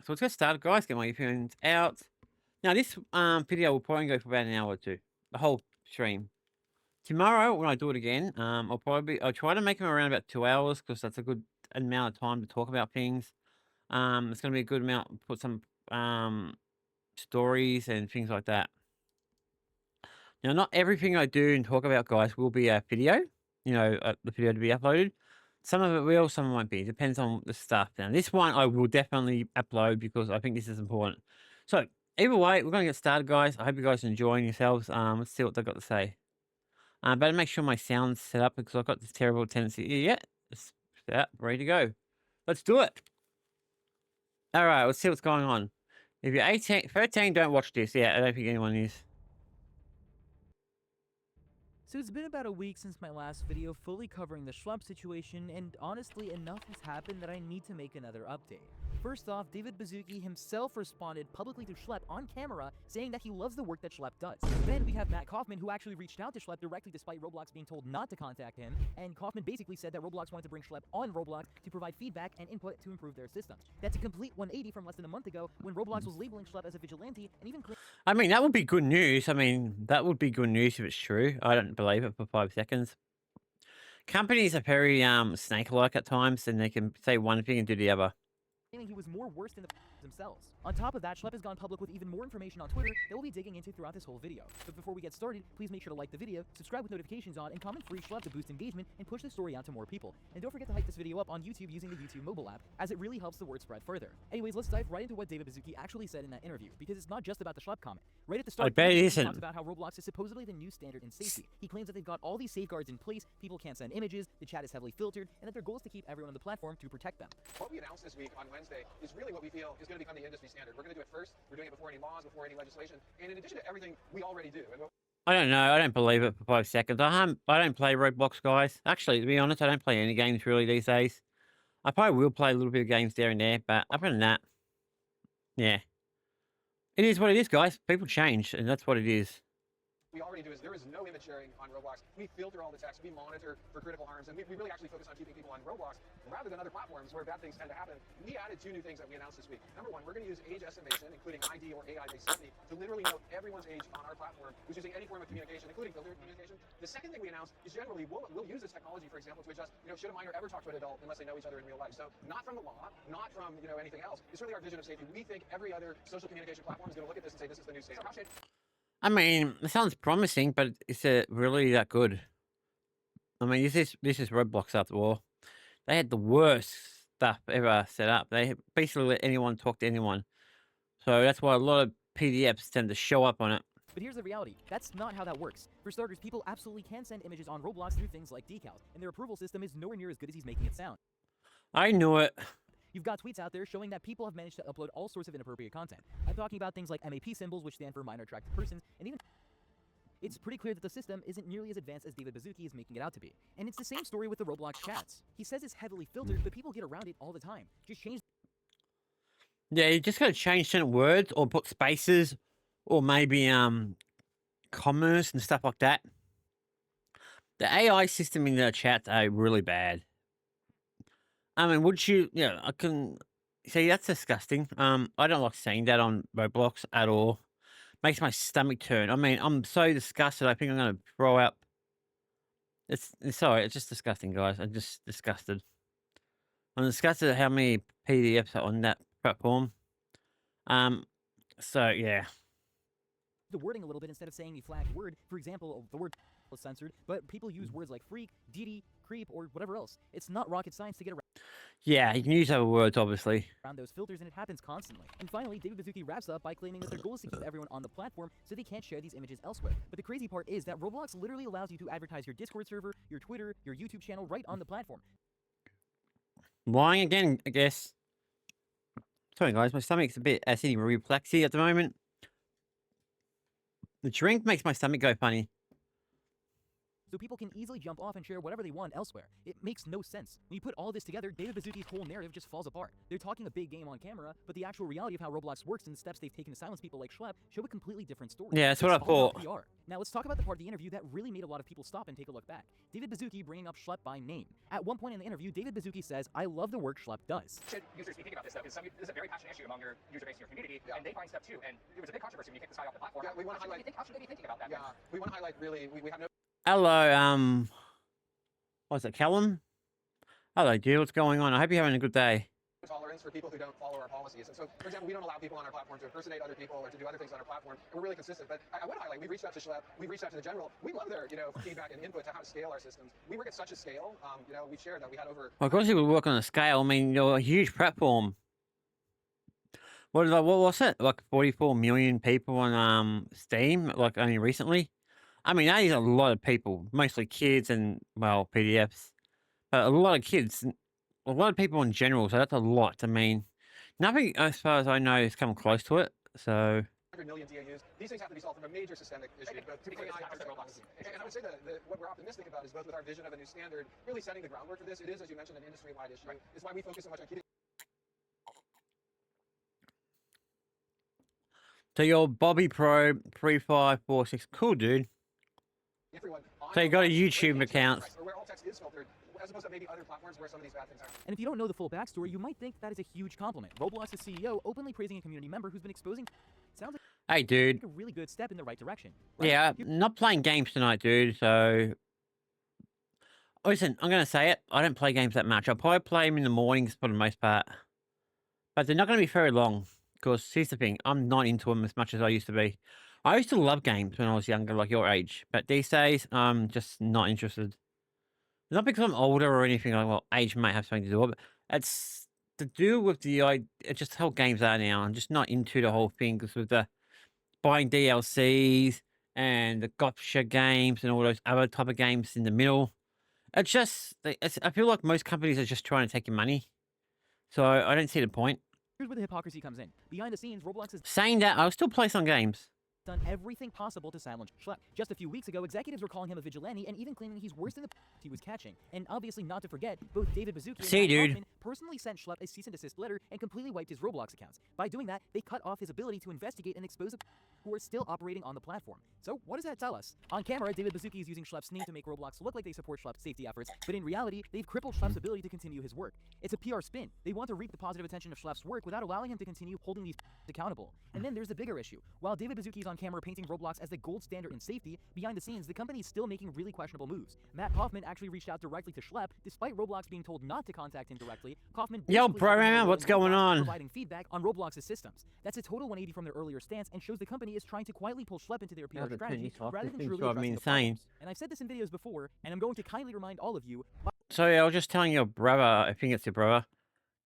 So let's get started, guys. Get my earphones out. Now, this video will probably go for about an hour or two, the whole stream. Tomorrow, when I do it again, I'll try to make them around about 2 hours because that's a good amount of time to talk about things. It's going to be a good amount. Put some stories and things like that. Now, not everything I do and talk about, guys, will be a video. The video to be uploaded. Some of it will, some of it won't be. It depends on the stuff. Now, this one I will definitely upload because I think this is important. So, either way, we're going to get started, guys. I hope you guys are enjoying yourselves. Let's see what they've got to say. Better make sure my sound's set up because I've got this terrible tendency. Yeah, it's set up, ready to go. Let's do it. All right, let's see what's going on. If you're 13, don't watch this. Yeah, I don't think anyone is. So it's been about a week since my last video fully covering the Schlepp situation, and honestly enough has happened that I need to make another update. First off, David Baszucki himself responded publicly to Schlepp on camera, saying that he loves the work that Schlepp does. Then we have Matt Kaufman, who actually reached out to Schlepp directly despite Roblox being told not to contact him, and Kaufman basically said that Roblox wanted to bring Schlepp on Roblox to provide feedback and input to improve their system. That's a complete 180 from less than a month ago when Roblox was labeling Schlepp as a vigilante and even I mean, that would be good news. That would be good news if it's true. I don't believe it for 5 seconds. Companies are very snake-like at times, and they can say one thing and do the other. claiming he was more worse than the themselves. On top of that, Schlepp has gone public with even more information on Twitter that we'll be digging into throughout this whole video. But before we get started, please make sure to like the video, subscribe with notifications on, and comment free Schlepp to boost engagement and push the story out to more people. And don't forget to hype this video up on YouTube using the YouTube mobile app, as it really helps the word spread further. Anyways, let's dive right into what David Baszucki actually said in that interview, because it's not just about the Schlepp comment. Right at the start, I bet it he isn't. talks about how Roblox is supposedly the new standard in safety. He claims that they've got all these safeguards in place, people can't send images, the chat is heavily filtered, and that their goal is to keep everyone on the platform to protect them. What we announced this week on Wednesday is really what we feel is going to become the industry standard. We're going to do it first. We're doing it before any laws, before any legislation, and in addition to everything we already do. I don't know. I don't believe it for 5 seconds. I don't play Roblox, guys. Actually, to be honest, I don't play any games really these days. I probably will play a little bit of games there and there, but other than that, yeah. It is what it is, guys. People change, and that's what it is. We already do is there is no image sharing on Roblox. We filter all the text. We monitor for critical harms, and we really actually focus on keeping people on Roblox rather than other platforms where bad things tend to happen. We added 2 new things that we announced this week. Number 1, we're going to use age estimation, including ID or AI-based safety, to literally know everyone's age on our platform who's using any form of communication, including filtered communication. The second thing we announced is generally we'll use this technology, for example, to adjust, should a minor ever talk to an adult unless they know each other in real life. So not from the law, not from, anything else. It's really our vision of safety. We think every other social communication platform is going to look at this and say, this is the new standard. I mean, it sounds promising, but is it really that good? I mean, this is Roblox after all. They had the worst stuff ever set up. They basically let anyone talk to anyone. So that's why a lot of PDFs tend to show up on it. But here's the reality, that's not how that works. For starters, people absolutely can send images on Roblox through things like decals, and their approval system is nowhere near as good as he's making it sound. I knew it. You've got tweets out there showing that people have managed to upload all sorts of inappropriate content. I'm talking about things like MAP symbols, which stand for minor attracted persons, and even it's pretty clear that the system isn't nearly as advanced as David Baszucki is making it out to be. And it's the same story with the Roblox chats. He says it's heavily filtered, but people get around it all the time. Just change. Yeah, you just gotta change certain words or put spaces or maybe commas and stuff like that. The AI system in the chat are really bad. I mean, would you? Yeah, I can see that's disgusting. I don't like seeing that on Roblox at all. Makes my stomach turn. I mean, I'm so disgusted. I think I'm gonna throw up. It's sorry. It's just disgusting, guys. I'm just disgusted. I'm disgusted at how many PDFs are on that platform. So yeah. The wording a little bit instead of saying the flagged word. For example, the word was censored, but people use words like freak, DD, creep, or whatever else. It's not rocket science to get Yeah, you can use other words, obviously. around those filters, and it happens constantly. And finally, David Baszucki wraps up by claiming that their goal is to keep everyone on the platform so they can't share these images elsewhere. But the crazy part is that Roblox literally allows you to advertise your Discord server, your Twitter, your YouTube channel right on the platform. Lying again, I guess. Sorry, guys, my stomach's a bit acidy reflexy at the moment. The drink makes my stomach go funny. so people can easily jump off and share whatever they want elsewhere. It makes no sense. When you put all this together, David Baszucki's whole narrative just falls apart. They're talking a big game on camera, but the actual reality of how Roblox works and the steps they've taken to silence people like Schlep show a completely different story. Yeah, that's what I It's all about thought. PR. Now let's talk about the part of the interview that really made a lot of people stop and take a look back. David Baszucki bringing up Schlep by name. At one point in the interview, David Baszucki says, "I love the work Schlep does." Should users be thinking about this stuff? Because this is a very passionate issue among your user base and your community, and they find stuff too. And it was a big controversy when you kicked this guy off the platform. Yeah, we want to highlight. How should they be thinking about that? Yeah, we want to highlight really. We have no Hello, what's it, Callum? Hello, dude. What's going on? I hope you're having a good day. tolerance for people who don't follow our policies. And so, for example, we don't allow people on our platform to impersonate other people or to do other things on our platform. And we're really consistent. But I want to highlight, we've reached out to Schlep, we've reached out to the general. We love their, feedback and input to how to scale our systems. We work at such a scale. We shared that we had over. Well, of course, you would work on a scale. I mean, you're a huge platform. What was it? Like 44 million people on Steam, like only recently. I mean, that is a lot of people, mostly kids and well, PDFs, but a lot of kids, a lot of people in general. So that's a lot. I mean, nothing as far as I know has come close to it. So 100 million DAUs. These things have to be solved from a major systemic issue. But To be clear, this is not just Roblox. And I would say that what we're optimistic about is both with our vision of a new standard, really setting the groundwork for this. It is, as you mentioned, an industry-wide issue. It's why we focus so much on keeping So you're Bobby Pro 3546. Cool, dude. everyone. So you got a YouTube account. Where all text is filtered, as opposed to maybe other platforms where some of these bad things happen. And if you don't know the full backstory, you might think that is a huge compliment. Roblox's CEO openly praising a community member who's been exposing. Sounds Hey, dude. like a really good step in the right direction. Right? Yeah, not playing games tonight, dude. So listen, I'm gonna say it. I don't play games that much. I'll probably play them in the mornings for the most part, but they're not gonna be very long. Because here's the thing, I'm not into them as much as I used to be. I used to love games when I was younger, like your age, but these days I'm just not interested. Not because I'm older or anything like. Well, age might have something to do with it. But it's to do with it's just how games are now. I'm just not into the whole thing because with the buying DLCs and the gotcha games and all those other type of games in the middle. It's just, I feel like most companies are just trying to take your money. So I don't see the point. Here's where the hypocrisy comes in. Behind the scenes, Roblox has Saying that, I'll still play some games. done everything possible to silence Schlep. Just a few weeks ago, executives were calling him a vigilante and even claiming he's worse than the he was catching. And obviously, not to forget, both David Baszucki and See, Matt dude. Kaufman personally sent Schlep a cease and desist letter and completely wiped his Roblox accounts. By doing that, they cut off his ability to investigate and expose the who are still operating on the platform. So what does that tell us? On camera, David Baszucki is using Schlep's name to make Roblox look like they support Schlep's safety efforts, but in reality, they've crippled Schlep's ability to continue his work. It's a PR spin. They want to reap the positive attention of Schlep's work without allowing him to continue holding these accountable. And then there's the bigger issue. While David Baszucki is on camera painting Roblox as the gold standard in safety, behind the scenes, the company is still making really questionable moves. Matt Kaufman actually reached out directly to Schlep, despite Roblox being told not to contact him directly. Kaufman Yo, basically bro, has been man, what's rolling going Roblox, on? providing feedback on Roblox's systems. That's a total 180 from their earlier stance and shows the company is trying to quietly pull Schlep into their PR but turn strategy this off. rather This than thing's truly driving me addressing the insane. problems. And I've said this in videos before, and I'm going to kindly remind all of you. So yeah, I was just telling your brother, I think it's your brother,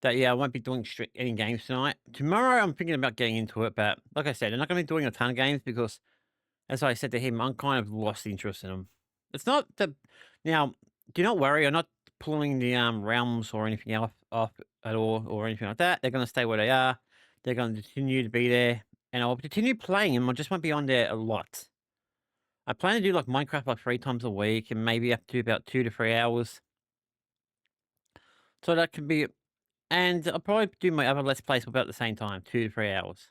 that yeah, I won't be doing any games tonight. Tomorrow I'm thinking about getting into it, but like I said, I'm not going to be doing a ton of games because, as I said to him, I'm kind of lost interest in them. It's not the now. Do not worry, I'm not pulling the realms or anything else off at all or anything like that. They're going to stay where they are. They're going to continue to be there, and I'll continue playing them. I just won't be on there a lot. I plan to do like Minecraft like 3 times a week and maybe up to about 2 to 3 hours. So that can be, and I'll probably do my other Let's Plays about the same time, 2 to 3 hours.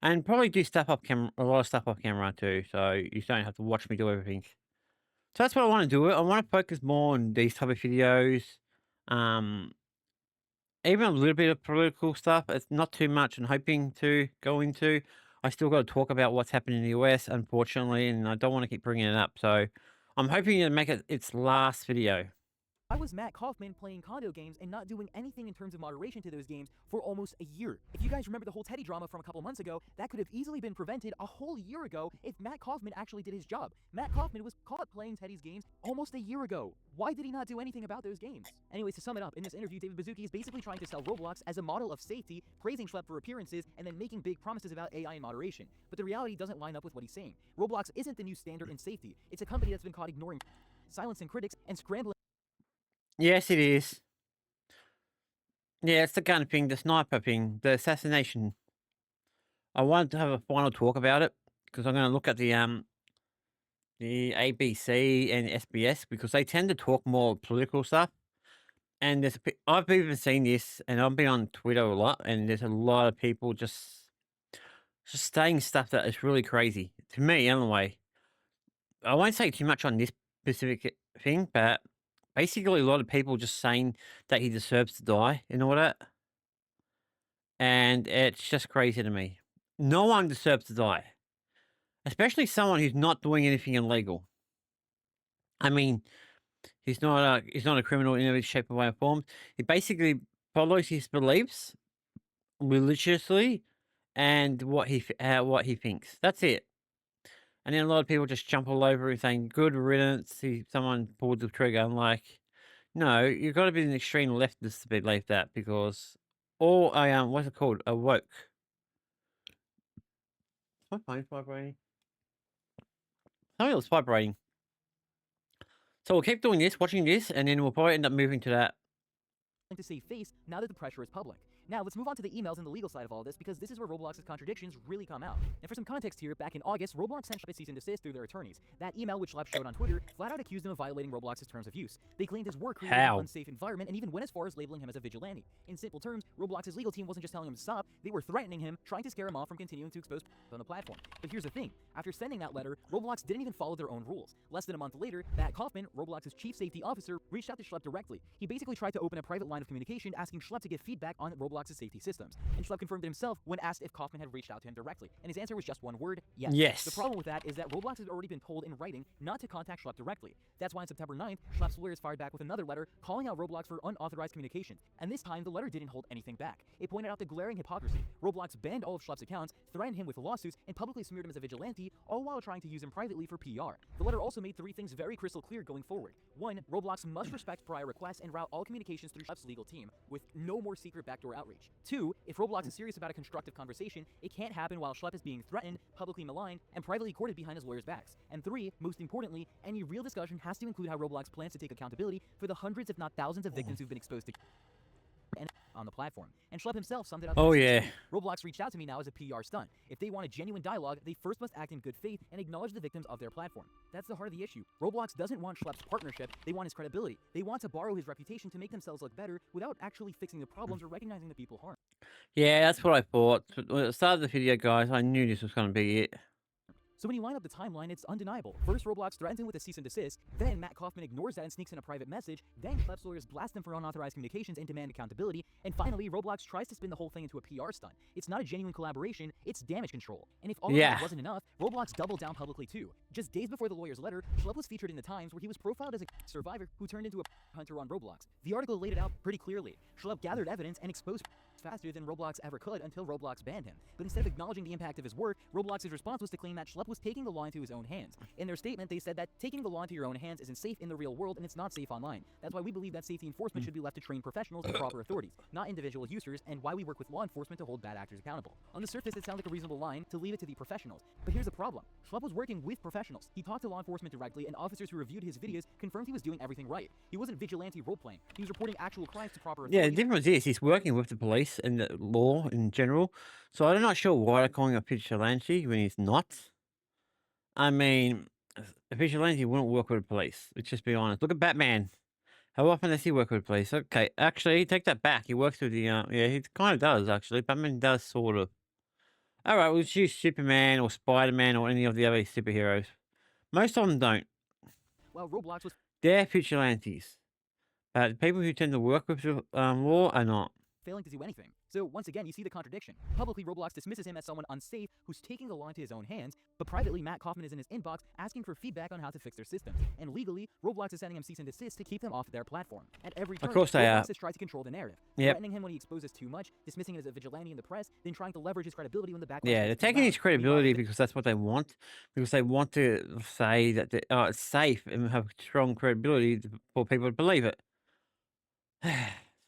And probably do stuff off camera, a lot of stuff off camera too, so you don't have to watch me do everything. So that's what I want to do. I want to focus more on these type of videos. Even a little bit of political stuff. It's not too much I'm hoping to go into. I still got to talk about what's happening in the US, unfortunately, and I don't want to keep bringing it up. So I'm hoping to make it its last video. Why was Matt Kaufman playing condo games and not doing anything in terms of moderation to those games for almost a year? If you guys remember the whole Teddy drama from a couple months ago, that could have easily been prevented a whole year ago if Matt Kaufman actually did his job. Matt Kaufman was caught playing Teddy's games almost a year ago. Why did he not do anything about those games? Anyways, to sum it up, in this interview, David Baszucki is basically trying to sell Roblox as a model of safety, praising Schlep for appearances, and then making big promises about AI and moderation. But the reality doesn't line up with what he's saying. Roblox isn't the new standard in safety. It's a company that's been caught ignoring, silencing critics, and scrambling. Yes, it is. Yeah, it's the kind of thing, the sniper thing, the assassination. I wanted to have a final talk about it because I'm going to look at the the ABC and SBS because they tend to talk more political stuff. And I've even seen this, and I've been on Twitter a lot, and there's a lot of people just saying stuff that is really crazy to me. Anyway, I won't say too much on this specific thing, but basically a lot of people just saying that he deserves to die and all that, and it's just crazy to me. No one deserves to die, especially someone who's not doing anything illegal. I mean, he's not a criminal in any shape, or way, or form. He basically follows his beliefs religiously and what he thinks. That's it. And then a lot of people just jump all over it saying, "Good riddance." Someone pulled the trigger. I'm like, no, you've got to be an extreme leftist to believe that because, or what's it called? A woke. Is my phone vibrating? Something else vibrating. So we'll keep doing this, watching this, and then we'll probably end up moving to that. To save face now that the pressure is public. Now, let's move on to the emails and the legal side of all this, because this is where Roblox's contradictions really come out. And for some context here, back in August, Roblox sent Sharp a cease and desist through their attorneys. That email, which Sharp showed on Twitter, flat out accused him of violating Roblox's terms of use. They claimed his work created an unsafe environment and even went as far as labeling him as a vigilante. In simple terms, Roblox's legal team wasn't just telling him to stop, they were threatening him, trying to scare him off from continuing to expose on the platform. But here's the thing, after sending that letter, Roblox didn't even follow their own rules. Less than a month later, Matt Kaufman, Roblox's chief safety officer, reached out to Sharp directly. He basically tried to open a private line of communication asking Sharp to give feedback on Roblox's safety systems. And Sharp confirmed it himself when asked if Kaufman had reached out to him directly. And his answer was just one word, yes. Yes. The problem with that is that Roblox had already been told in writing not to contact Sharp directly. That's why on September 9th, Sharp's lawyers fired back with another letter calling out Roblox for unauthorized communications. And this time, the letter didn't hold anything back. It pointed out the glaring hypocrisy. Roblox banned all of Sharp's accounts, threatened him with lawsuits, and publicly smeared him as a vigilante, all while trying to use him privately for PR. The letter also made 3 things very crystal clear going forward. 1, Roblox must respect prior requests and route all communications through Sharp's legal team, with no more secret backdoor outreach. 2, if Roblox is serious about a constructive conversation, it can't happen while Sharp is being threatened, publicly maligned, and privately courted behind his lawyers' backs. And 3, most importantly, any real discussion has to include how Roblox plans to take accountability for the hundreds if not thousands of victims who've been exposed to and on the platform. And Sharp himself summed it up. Oh yeah. Roblox reached out to me now as a PR stunt. If they want a genuine dialogue, they first must act in good faith and acknowledge the victims of their platform. That's the heart of the issue. Roblox doesn't want Sharp's partnership, they want his credibility. They want to borrow his reputation to make themselves look better without actually fixing the problems or recognizing the people harmed. Yeah, that's what I thought. When I started the video, guys, I knew this was going to be it. So when you line up the timeline, it's undeniable. First, Roblox threatens him with a cease and desist, then Matt Kaufman ignores that and sneaks in a private message, then Sharp's lawyers blast him for unauthorized communications and demand accountability, and finally, Roblox tries to spin the whole thing into a PR stunt. It's not a genuine collaboration, it's damage control. And if all of that wasn't enough, Roblox doubled down publicly too. Just days before the lawyer's letter, Sharp was featured in the Times where he was profiled as a survivor who turned into a hunter on Roblox. The article laid it out pretty clearly. Sharp gathered evidence and exposed faster than Roblox ever could until Roblox banned him. But instead of acknowledging the impact of his work, Roblox's response was to claim that Sharp was taking the law into his own hands. In their statement, they said that taking the law into your own hands isn't safe in the real world and it's not safe online. That's why we believe that safety enforcement should be left to trained professionals and proper authorities, not individual users, and why we work with law enforcement to hold bad actors accountable. On the surface, it sounds like a reasonable line to leave it to the professionals. But here's the problem. Sharp was working with professionals. He talked to law enforcement directly, and officers who reviewed his videos confirmed he was doing everything right. He wasn't vigilante role-playing. He was reporting actual crimes to proper authorities. Yeah, the difference is he's working with the police and the law in general. So I'm not sure why they're calling him a vigilante when he's not. I mean, a vigilante wouldn't work with the police. Let's just be honest. Look at Batman. How often does he work with the police? Okay, actually, take that back. He works with the, yeah, he kind of does, actually. Batman does, sort of. All right, we'll choose Superman or Spider-Man or any of the other superheroes. Most of them don't. Well, Roblox was They're vigilantes. But people who tend to work with the law are not. failing to do anything. So once again, you see the contradiction. Publicly, Roblox dismisses him as someone unsafe who's taking the law into his own hands, but privately, Matt Kaufman is in his inbox asking for feedback on how to fix their systems. And legally, Roblox is sending him cease and desist to keep them off their platform. At every turn, Of course they Roblox are. has tried to control the narrative, Yep. threatening him when he exposes too much, dismissing him as a vigilante in the press, then trying to leverage his credibility when the backlash Yeah, they're gets too taking loud. his credibility because that's what they want. Because they want to say that it's safe and have strong credibility for people to believe it.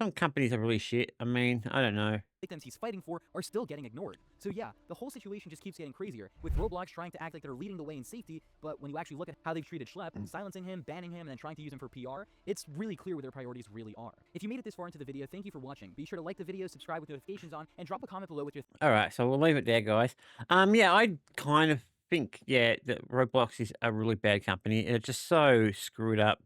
Some companies are really shit. I mean, I don't know. Victims he's fighting for are still getting ignored. So yeah, the whole situation just keeps getting crazier, with Roblox trying to act like they're leading the way in safety, but when you actually look at how they've treated Sharp, silencing him, banning him, and then trying to use him for PR, it's really clear where their priorities really are. If you made it this far into the video, thank you for watching. Be sure to like the video, subscribe with notifications on, and drop a comment below with your All right, so we'll leave it there, guys. Yeah, I kind of think, yeah, that Roblox is a really bad company, and it's just so screwed up.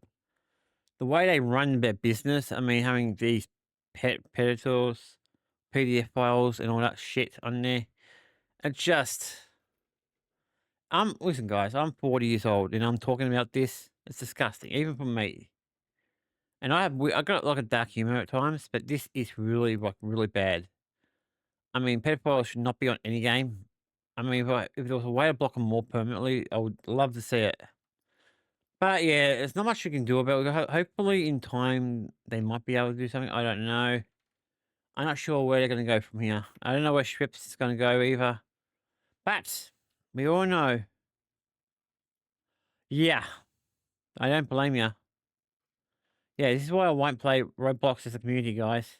The way they run their business, I mean, having these predators, PDF files, and all that shit on there, it just. Listen, guys, I'm 40 years old, and I'm talking about this. It's disgusting, even for me. And I got like a dark humor at times, but this is really like really bad. I mean, pedophiles should not be on any game. I mean, if there was a way to block them more permanently, I would love to see it. But yeah, there's not much you can do about it. Hopefully, in time, they might be able to do something. I don't know. I'm not sure where they're going to go from here. I don't know where Shrips is going to go either. But we all know. Yeah, I don't blame you. Yeah, this is why I won't play Roblox as a community, guys.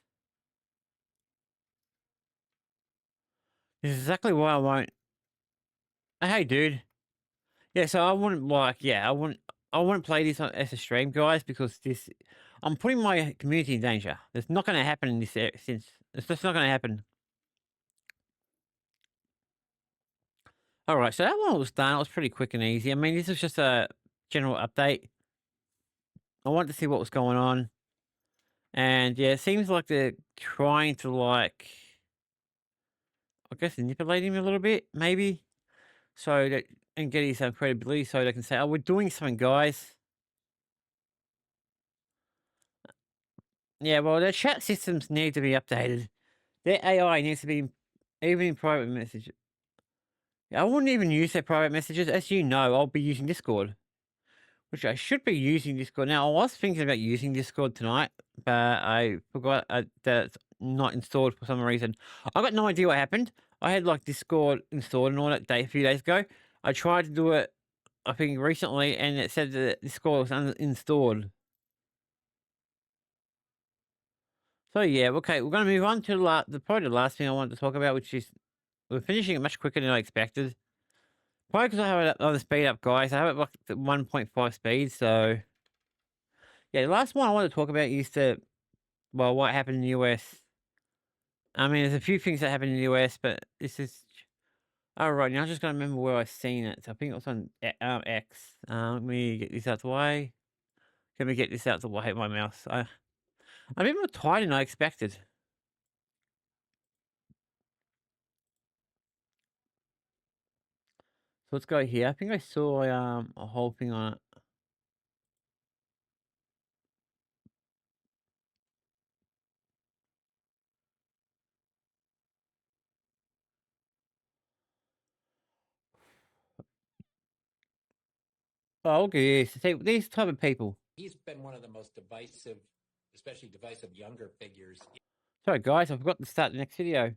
This is exactly why I won't. Hey, dude. Yeah, so I wouldn't like. Yeah, I wouldn't play this as a stream, guys, because this. I'm putting my community in danger. It's not going to happen in this since. It's just not going to happen. All right, so that one was done. It was pretty quick and easy. I mean, this was just a general update. I wanted to see what was going on, and yeah, it seems like they're trying to like, I guess, manipulate him a little bit, maybe, so that and get his credibility, so they can say, "Oh, we're doing something, guys." Yeah, well, their chat systems need to be updated. Their AI needs to be, even in private messages. I wouldn't even use their private messages. As you know, I'll be using Discord, which I should be using Discord. Now, I was thinking about using Discord tonight, but I forgot that it's not installed for some reason. I got no idea what happened. I had like Discord installed and all that a few days ago. I tried to do it, I think, recently, and it said that Discord was uninstalled. So yeah, okay, we're going to move on to probably the last thing I wanted to talk about, which is we're finishing it much quicker than I expected. Probably because I have it on the speed up, guys. I have it like at 1.5 speed, so yeah. The last one I want to talk about is what happened in the US. I mean, there's a few things that happened in the US, but this is right. Now I'm just gonna remember where I seen it. So I think it was on X. Let me get this out the way. Let me get this out the way. My mouse. I'm even more tired than I expected. So let's go here. I think I saw a whole thing on it. Oh, okay. Yes. See, these type of people. He's been one of the most divisive, especially divisive younger figures. Sorry, guys. I forgot to start the next video.